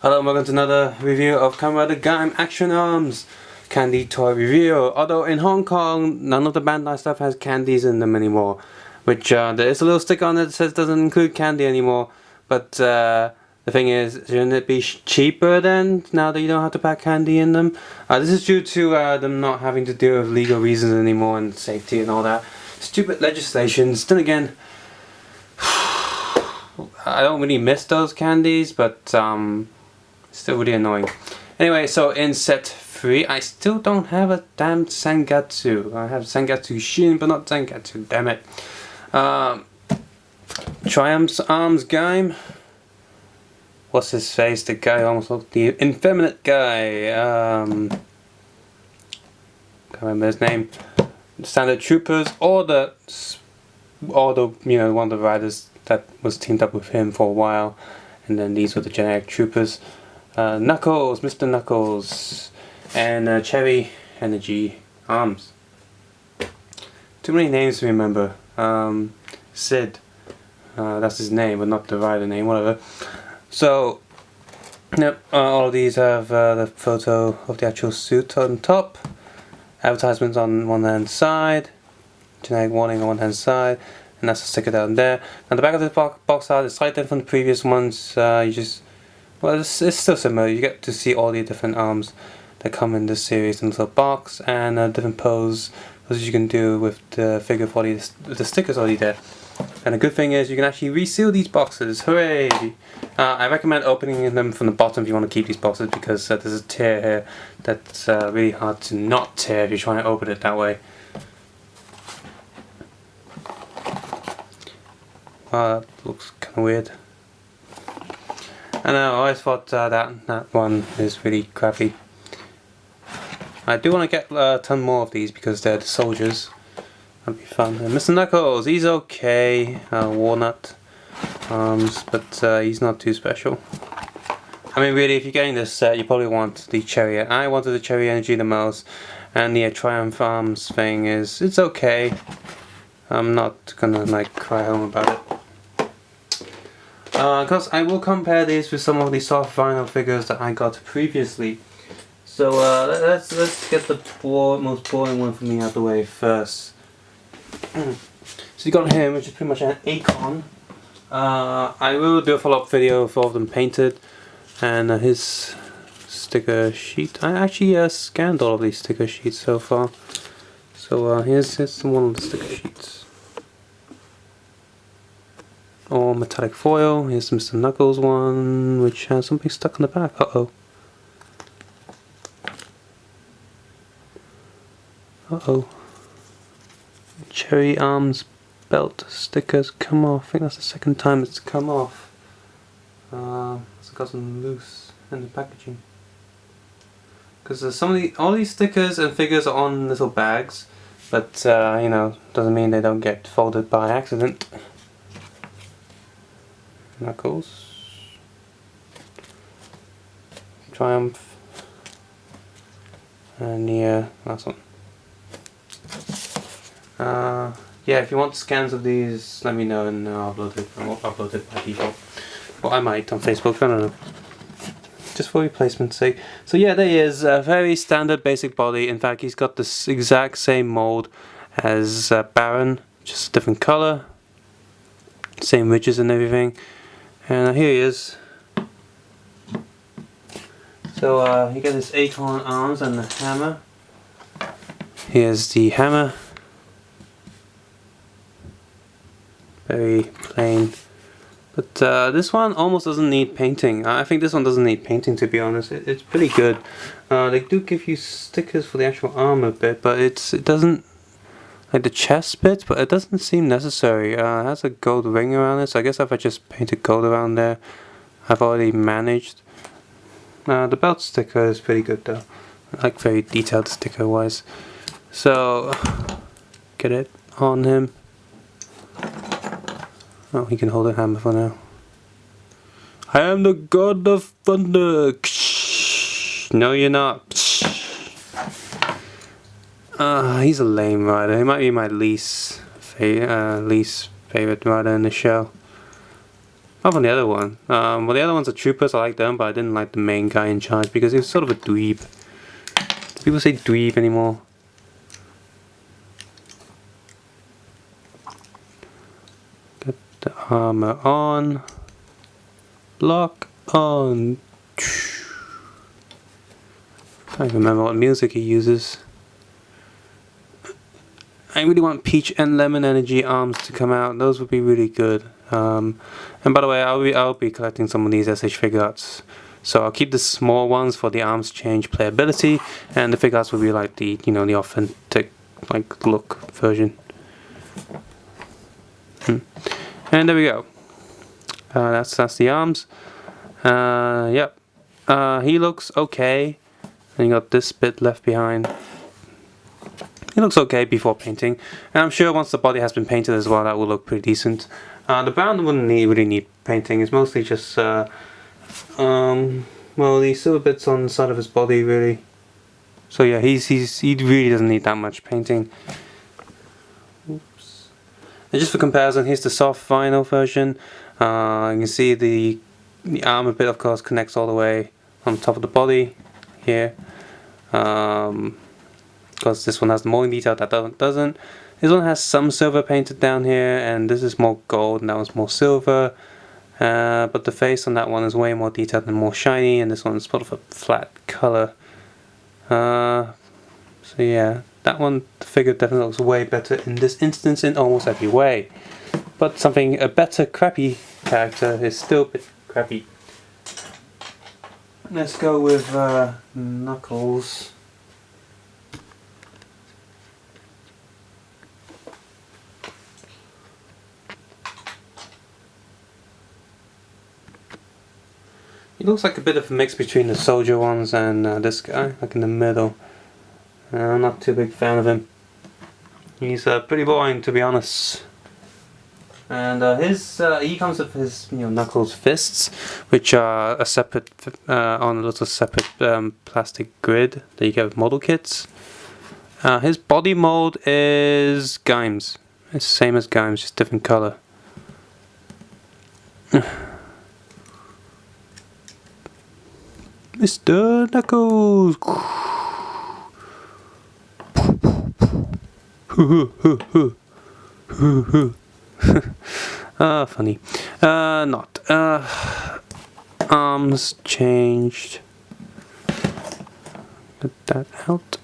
Hello and welcome to another review of Kamen Gaim Action Arms candy toy review. Although in Hong Kong, none of the Bandai stuff has candies in them anymore. Which there is a little sticker on it that says doesn't include candy anymore. But the thing is, shouldn't it be cheaper then, now that you don't have to pack candy in them? This is due to them not having to deal with legal reasons anymore and safety and all that. Stupid legislations. Then again, I don't really miss those candies, but still really annoying. Anyway, so in set 3, I still don't have a damn Sangatsu. I have Sangatsu Shin, but not Sangatsu, damn it. Triumph's Arms Gaim. What's his face? The guy almost looked the effeminate guy. Can't remember his name. Standard Troopers, or the one of the riders that was teamed up with him for a while, and then these were the generic troopers. Knuckles, Mr. Knuckles, and Cherry Energy Arms. Too many names to remember. Sid, that's his name, but not the rider name, whatever. So, yep, all of these have the photo of the actual suit on top, advertisements on one hand side, generic warning on one hand side, and that's a sticker down there. Now the back of the box art is slightly different from the previous ones. Well, it's still similar. You get to see all the different arms that come in this series in a little box, and different poses you can do with the figure for the stickers already there. And the good thing is you can actually reseal these boxes. Hooray! I recommend opening them from the bottom if you want to keep these boxes, because there's a tear here that's really hard to not tear if you're trying to open it that way. That looks kind of weird. I know, I always thought that one is really crappy. I do want to get a ton more of these because they're the soldiers. That'd be fun. And Mr. Knuckles, he's okay. Walnut arms, but he's not too special. I mean, really, if you're getting this set, you probably want the Cherry. I wanted the Cherry Energy the most, and the Triumph Arms thing it's okay. I'm not gonna like cry home about it. Because I will compare these with some of the soft vinyl figures that I got previously. So let's get the most boring one for me out of the way first. So you got him, which is pretty much an icon. I will do a follow-up video of all of them painted, and his sticker sheet. I actually scanned all of these sticker sheets so far. So here's one of the sticker sheets. Or metallic foil. Here's Mr. Knuckles one, which has something stuck on the back. Uh-oh. Uh-oh. Cherry Arms belt stickers come off. I think that's the second time it's come off. It's gotten loose in the packaging. Because all these stickers and figures are on little bags, but you know, doesn't mean they don't get folded by accident. Knuckles, Triumph, and the last one. Yeah, if you want scans of these, let me know and I'll upload it. I won't upload it by default. Well, I might on Facebook, I don't know. Just for replacement's sake. So yeah, there he is. A very standard basic body. In fact, he's got this exact same mold as Baron, just a different color. Same ridges and everything. And here he is. So you get his acorn arms and the hammer. Here's the hammer. Very plain. But this one almost doesn't need painting. I think this one doesn't need painting, to be honest. It's pretty good. They do give you stickers for the actual armor bit, but it doesn't, like the chest bit, but it doesn't seem necessary. It has a gold ring around it, so I guess if I just painted gold around there, I've already managed. The belt sticker is pretty good though. Like very detailed sticker wise. So get it on him. Oh, he can hold a hammer for now. I am the god of thunder. No, you're not. He's a lame rider. He might be my least favorite rider in the show. Other than the other one. Well, the other ones are troopers, I like them, but I didn't like the main guy in charge because he was sort of a dweeb. Do people say dweeb anymore? Get the armor on. Lock on. Can't remember what music he uses. I really want Peach and Lemon Energy arms to come out. Those would be really good. And by the way, I'll be collecting some of these SH Figuarts. So I'll keep the small ones for the arms change playability, and the Figuarts will be like the the authentic look version. And there we go. That's the arms. Yep. He looks okay. And you got this bit left behind. It looks okay before painting, and I'm sure once the body has been painted as well, that will look pretty decent. The brown wouldn't really need painting. It's mostly just well, the silver bits on the side of his body really. So yeah, he really doesn't need that much painting. Oops. And just for comparison, here's the soft vinyl version. You can see the armor bit, of course, connects all the way on top of the body here. Because this one has more detail, that doesn't. This one has some silver painted down here, and this is more gold, and that one's more silver. But the face on that one is way more detailed and more shiny, and this one's sort of a flat color. So yeah, that one, the figure definitely looks way better in this instance in almost every way. But a better crappy character is still a bit crappy. Let's go with Knuckles. He looks like a bit of a mix between the soldier ones and this guy, like in the middle. I'm not too big fan of him. He's pretty boring, to be honest. And he comes with his Knuckles fists, which are a separate on a little separate plastic grid that you get with model kits. His body mold is Gaim's. It's the same as Gaim's, just different color. Mr. Knuckles! Funny. Not. Arms changed. Get that out.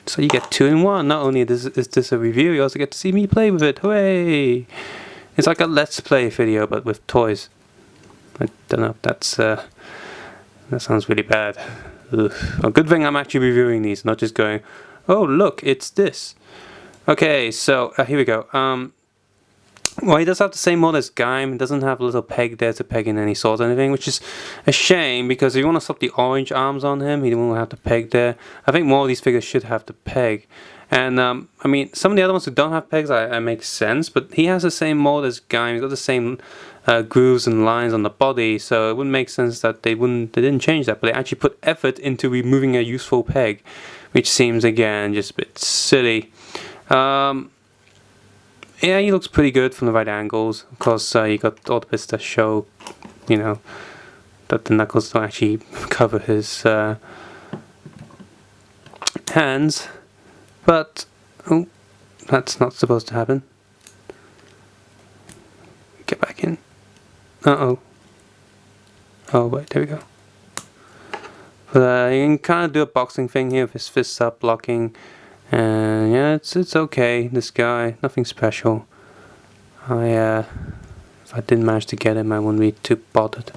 So you get 2 in 1. Not only is this a review, you also get to see me play with it. Hooray! It's like a Let's Play video, but with toys. I don't know if that's that sounds really bad. Ugh. A good thing I'm actually reviewing these, not just going, oh look, it's this. Okay, so here we go. Well, he does have the same mod as Gaim. It doesn't have a little peg there to peg in any swords or anything, which is a shame, because if you want to swap the orange arms on him, he won't have the peg there. I think more of these figures should have the peg. And I mean, some of the other ones who don't have pegs, I make sense, but he has the same mold as Gaim. He's got the same grooves and lines on the body, so it wouldn't make sense that they didn't change that, but they actually put effort into removing a useful peg, which seems again just a bit silly. Yeah, he looks pretty good from the right angles. Of course, you got all the bits that show, that the knuckles don't actually cover his hands. But, oh, that's not supposed to happen. Get back in. Uh-oh. Oh, wait, there we go. But you can kind of do a boxing thing here with his fists up, blocking. And yeah, it's okay, this guy, nothing special. If I didn't manage to get him, I wouldn't be too bothered.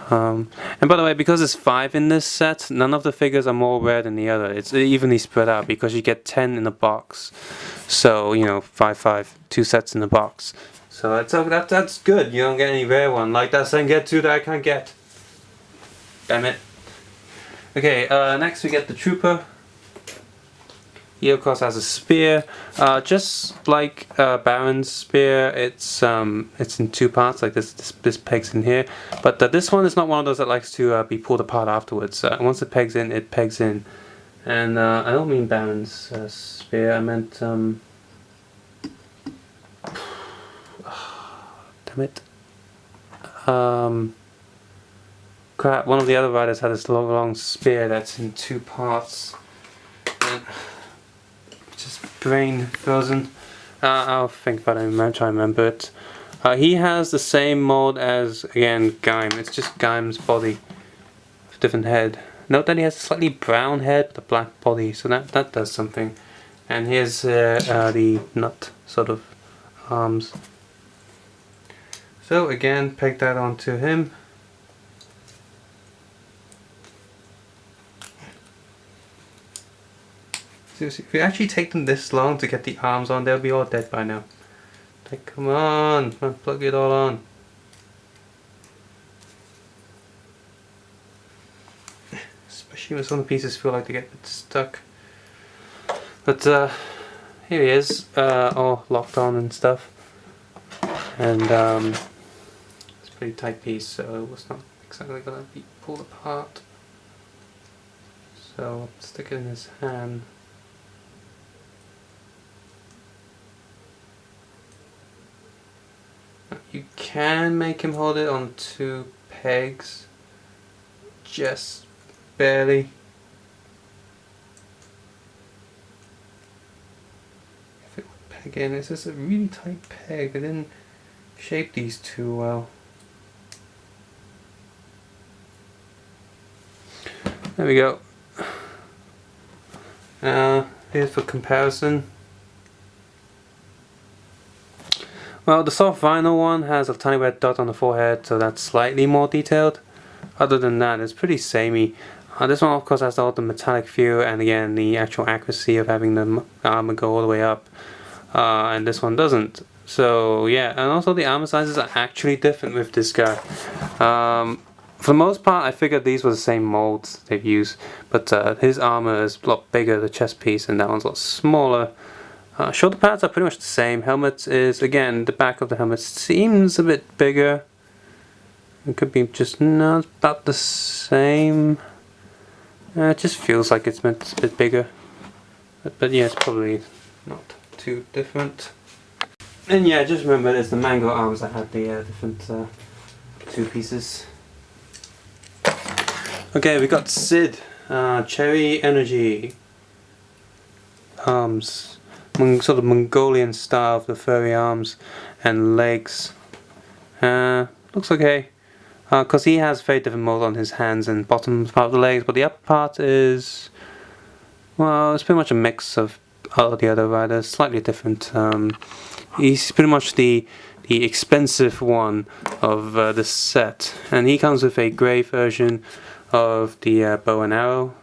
And by the way, because there's 5 in this set, none of the figures are more rare than the other. It's evenly spread out because you get 10 in a box. So, 5, 2 sets in a box. So that's good. You don't get any rare one. Like that Sengetsu that I can't get. Damn it. Okay, next we get the Trooper. He of course has a spear, just like Baron's spear. It's in 2 parts, like this pegs in here. But this one is not one of those that likes to be pulled apart afterwards. Once it pegs in, it pegs in. And I don't mean Baron's spear. I meant damn it. Crap, one of the other riders had this long spear that's in 2 parts. And just brain frozen. I'll think about it and try and remember it. He has the same mold as, again, Gaim. It's just Gaim's body with a different head. Note that he has a slightly brown head with a black body, so that does something. And here's the nut sort of arms. So again, peg that onto him. Seriously, if you actually take them this long to get the arms on, they'll be all dead by now. Like, come on, plug it all on. Especially when some of the pieces feel like they get a bit stuck. But here he is, all locked on and stuff. And it's a pretty tight piece, so it's not exactly gonna be pulled apart. So I'll stick it in his hand. You can make him hold it on 2 pegs, just barely. If it would peg in, it's just a really tight peg. I didn't shape these too well. There we go. Here's for comparison. Well, the soft vinyl one has a tiny red dot on the forehead, so that's slightly more detailed. Other than that, it's pretty samey. This one, of course, has all the metallic feel, and again, the actual accuracy of having the armor go all the way up. And this one doesn't. So yeah, and also the armor sizes are actually different with this guy. For the most part, I figured these were the same molds they've used, but his armor is a lot bigger, the chest piece, and that one's a lot smaller. Shoulder pads are pretty much the same. Helmet is, again, the back of the helmet seems a bit bigger. It could be just not about the same. It just feels like it's meant a bit bigger. But yeah, it's probably not too different. And yeah, just remember there's the mango arms that had the different 2 pieces. Okay, we got Sid, Cherry Energy arms. Sort of Mongolian style of the furry arms and legs. Looks okay. Because he has very different mold on his hands and bottom part of the legs, but the upper part is, well, it's pretty much a mix of all the other riders, slightly different. He's pretty much the expensive one of this set, and he comes with a grey version of the bow and arrow.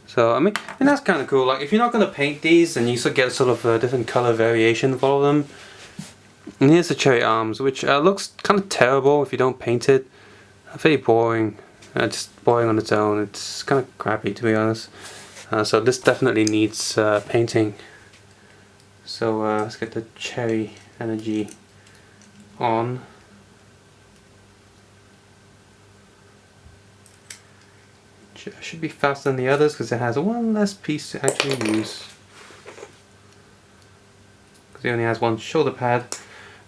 So I mean that's kind of cool. Like, if you're not going to paint these, and you sort of get sort of a different color variation of all of them. And here's the cherry arms, which looks kind of terrible if you don't paint it. Very boring, just boring on its own. It's kind of crappy, to be honest. So this definitely needs painting. So let's get the cherry energy on. Should be faster than the others because it has one less piece to actually use. Because he only has 1 shoulder pad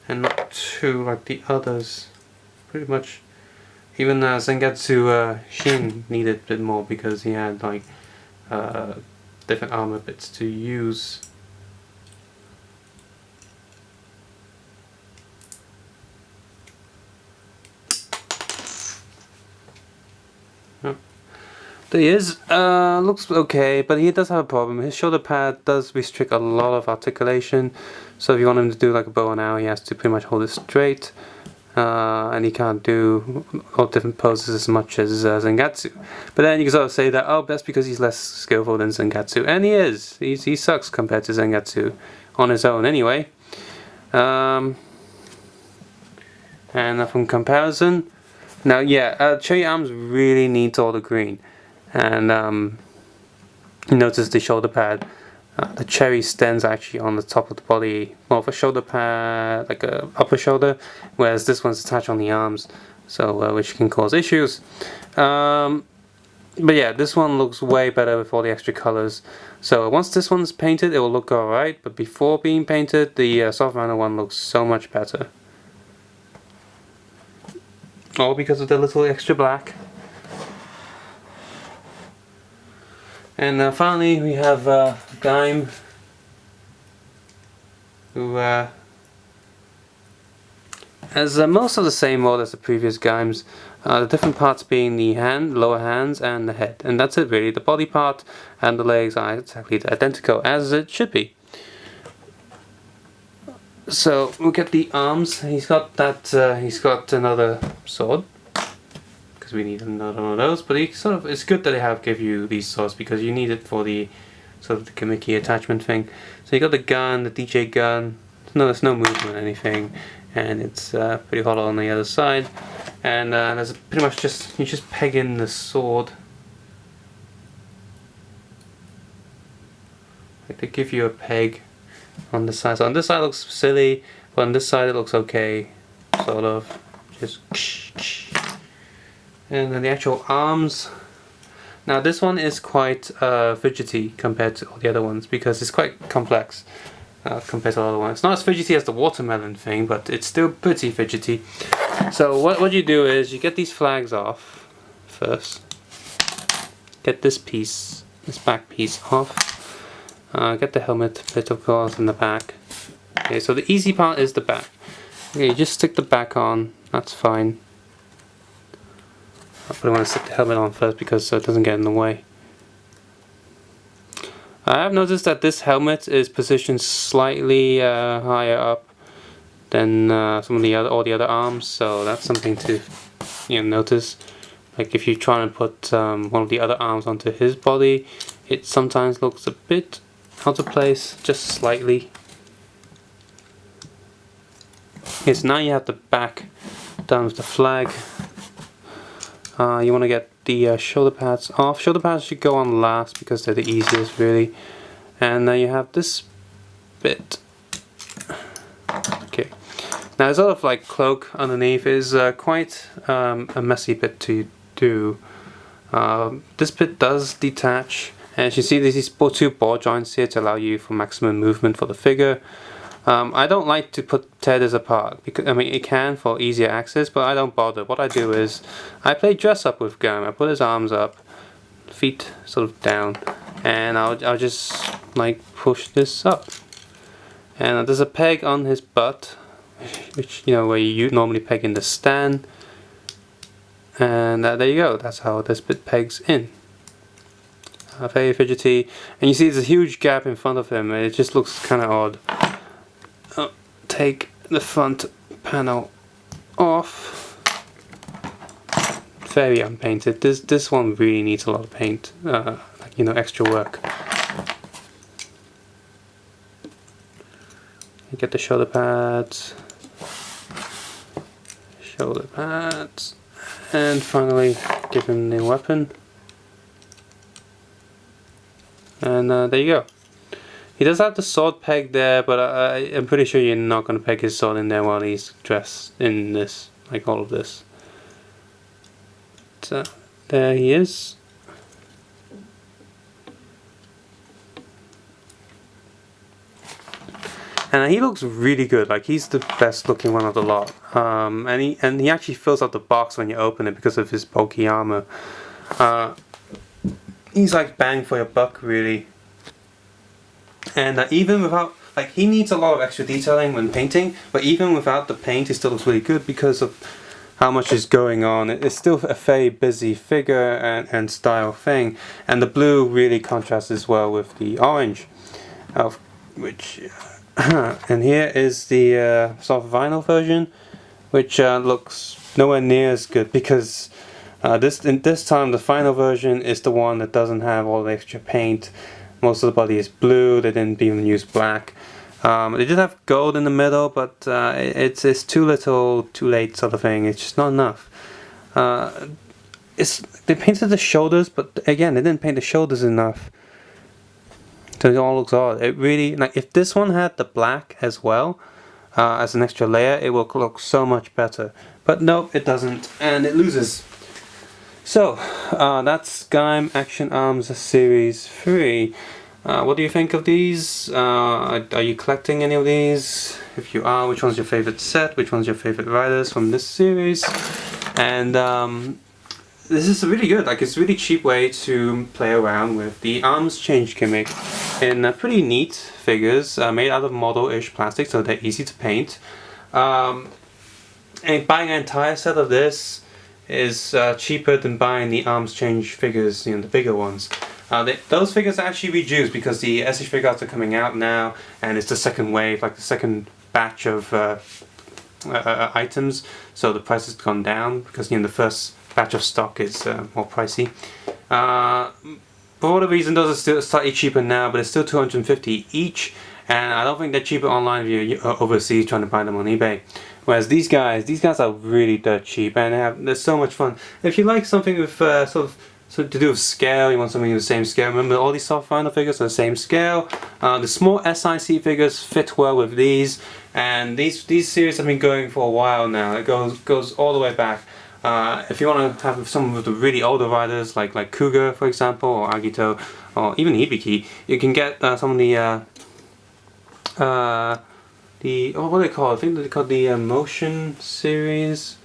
and not 2 like the others. Pretty much. Even Zangetsu Shin needed a bit more because he had like different armor bits to use. There he is. Looks okay, but he does have a problem. His shoulder pad does restrict a lot of articulation, so if you want him to do like a bow and arrow, he has to pretty much hold it straight, and he can't do all different poses as much as Zangetsu. But then you can sort of say that, oh, that's because he's less skillful than Zangetsu, and he is. He sucks compared to Zangetsu on his own anyway. And from comparison, now yeah, Cherry Arms really needs all the green. And you notice the shoulder pad, the cherry stems actually on the top of the body, more of a shoulder pad, like a upper shoulder, whereas this one's attached on the arms, so which can cause issues. But yeah, this one looks way better with all the extra colors. So once this one's painted, it will look alright, but before being painted, the soft vinyl one looks so much better. All because of the little extra black. And finally we have Gaim, who has most of the same mold as the previous Gaims. The different parts being the lower hands and the head, and that's it really. The body part and the legs are exactly identical as it should be. So look at the arms. He's got that. He's got another sword because we need another one of those. But it's good that they give you these swords because you need it for the sort of the gimmicky attachment thing. So you got the gun, the DJ gun. No, there's no movement or anything, and it's pretty hollow on the other side. And there's pretty much you just peg in the sword. Like they give you a peg on the side. So on this side it looks silly, but on this side it looks okay, sort of. Just and then the actual arms. Now this one is quite fidgety compared to all the other ones because it's quite complex. Compared to the other one. It's not as fidgety as the watermelon thing, but it's still pretty fidgety. So what you do is you get these flags off first. Get this back piece off. Get the helmet bit of course in the back. Okay, so the easy part is the back. Okay, you just stick the back on, that's fine. But I want to stick the helmet on first because so it doesn't get in the way. I have noticed that this helmet is positioned slightly higher up than all the other arms, so that's something to notice. Like if you try and put one of the other arms onto his body, it sometimes looks a bit out of place, just slightly. Okay, so now you have the back done with the flag. You want to get the shoulder pads off. Shoulder pads should go on last because they're the easiest really. And now you have this bit. Okay. Now this sort of like cloak underneath is quite a messy bit to do. This bit does detach. And as you see, there's these two ball joints here to allow you for maximum movement for the figure. I don't like to tear this apart because it can for easier access, but I don't bother. What I do is I play dress up with Gaim. I put his arms up, feet sort of down, and I'll just like push this up. And there's a peg on his butt, which where you normally peg in the stand. And there you go. That's how this bit pegs in. Very fidgety, and you see there's a huge gap in front of him. And it just looks kind of odd. Take the front panel off. Very unpainted. This one really needs a lot of paint, extra work. You get the shoulder pads, and finally give him the weapon. And there you go. He does have the sword peg there, but I'm pretty sure you're not going to peg his sword in there while he's dressed in this, like all of this. So, there he is. And he looks really good, like he's the best looking one of the lot. And he actually fills out the box when you open it because of his bulky armor. He's like bang for your buck really. And even without, he needs a lot of extra detailing when painting, but even without the paint it still looks really good because of how much is going on. It's still a very busy figure and style thing, and the blue really contrasts as well with the orange, which and here is the soft vinyl version, which looks nowhere near as good because this time the final version is the one that doesn't have all the extra paint. Most of the body is blue. They didn't even use black. They did have gold in the middle, but it's too little, too late sort of thing. It's just not enough. They painted the shoulders, but again, they didn't paint the shoulders enough. So it all looks odd. It really, if this one had the black as well, as an extra layer, it will look so much better. But nope, it doesn't, and it loses. So, that's Gaim Action Arms Series 3. What do you think of these? Are you collecting any of these? If you are, which one's your favorite set? Which one's your favorite riders from this series? And this is really good. Like, it's a really cheap way to play around with the arms change gimmick in pretty neat figures made out of model-ish plastic, so they're easy to paint. And buying an entire set of this is cheaper than buying the arms change figures, the bigger ones. Those figures are actually reduced because the SH figures are coming out now, and it's the second wave, like the second batch of items, so the price has gone down because the first batch of stock is more pricey. For whatever reason, those are still slightly cheaper now, but it's still 250 each, and I don't think they're cheaper online if you're overseas trying to buy them on eBay. Whereas these guys are really dirt cheap, and they're so much fun. If you like something with so to do with scale, you want something in the same scale. Remember, all these soft vinyl figures are the same scale. The small SIC figures fit well with these, and these series have been going for a while now. It goes all the way back. If you want to have some of the really older riders, like Cougar, for example, or Agito, or even Hibiki, you can get some of what are they called? I think they're called the Motion series.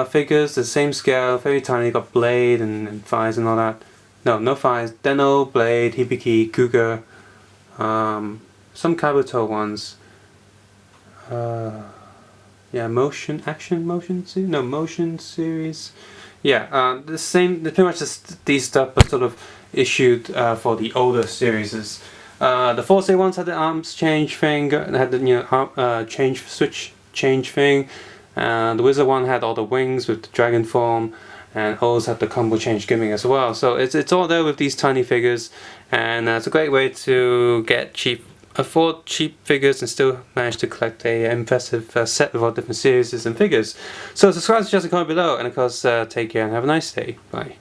Figures, the same scale, very tiny, got Blade and thighs and all that. No thighs. Deno, Blade, Hibiki, Cougar, some Kabuto ones. Yeah, Motion series. Yeah, the same. Pretty much these stuff, but sort of issued for the older series. The Force A ones had the arms change thing, had the switch change thing. The Wizard one had all the wings with the dragon form, and O's had the combo change gimmick as well. So it's all there with these tiny figures, and it's a great way to afford cheap figures and still manage to collect a impressive set of all different series and figures. So subscribe, suggest, and comment below, and of course take care and have a nice day. Bye.